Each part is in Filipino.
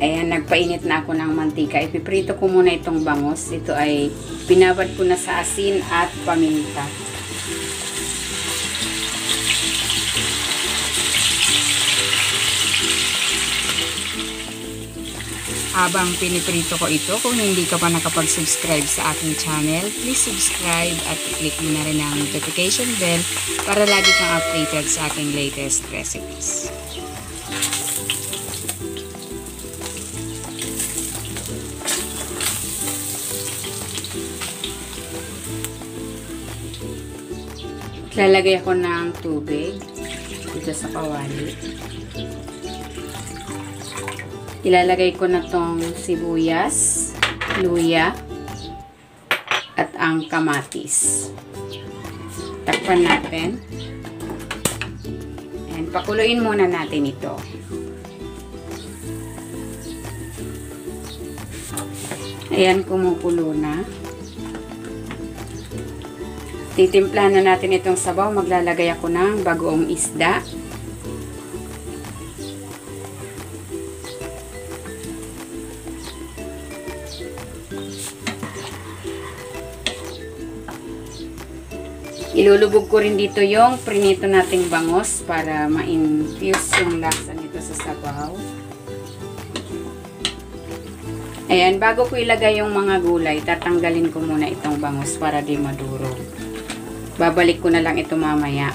Ayan, nagpainit na ako ng mantika. Ipiprito ko muna itong bangus. Ito ay binabad ko na sa asin at paminta. Habang piniprito ko ito, kung hindi ka pa nakapag-subscribe sa aking channel, please subscribe at i-click mo na rin ang notification bell para lagi kang updated sa aking latest recipes. Lalagay ako ng tubig dito sa kawali. Ilalagay ko na tong sibuyas, luya, at ang kamatis. Takpan natin. And pakuluin muna natin ito. Ayan, kumukulo na. Titimplahan na natin itong sabaw. Maglalagay ako ng bagoong isda. Ilulubog ko rin dito yung prinito nating bangus para ma-infuse yung lasa nito sa sabaw. Ayan, bago ko ilagay yung mga gulay, tatanggalin ko muna itong bangus para di madurog. Babalik ko na lang ito mamaya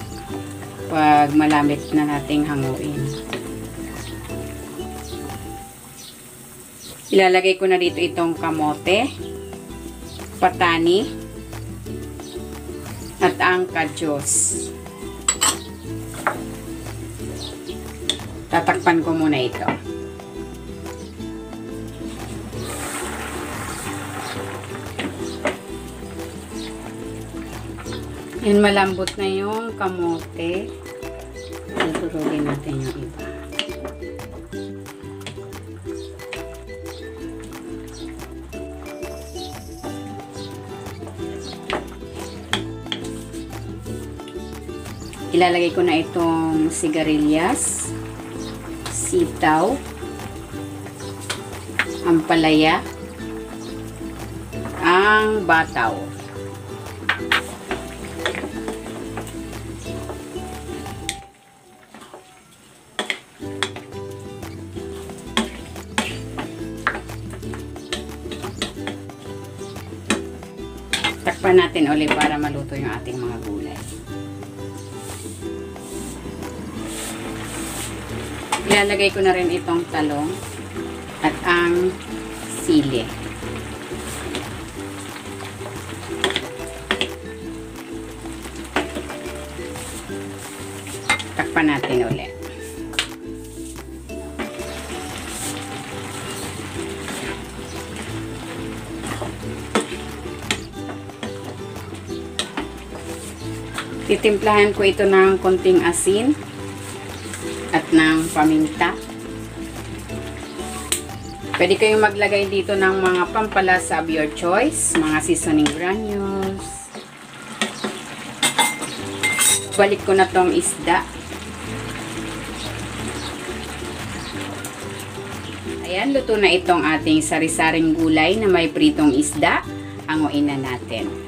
pag malamit na nating hanguin. Ilalagay ko na dito itong kamote, patani, at ang kadyos. Tatakpan ko muna ito. Yan, malambot na yung kamote. Tutulugin natin yung iba. Ilalagay ko na itong sigarilyas, sitaw, ampalaya, ang bataw. Takpan natin ulit para maluto yung ating mga gulay. Ilalagay ko na rin itong talong at ang sili. Takpan natin ulit. Titimplahan ko ito ng konting asin at ng paminta. Pwede kayong maglagay dito ng mga pampalasa of your choice, mga seasoning granules. Balik ko na tong isda. Ayan, luto na itong ating sari-saring gulay na may pritong isda. Hanguin na natin.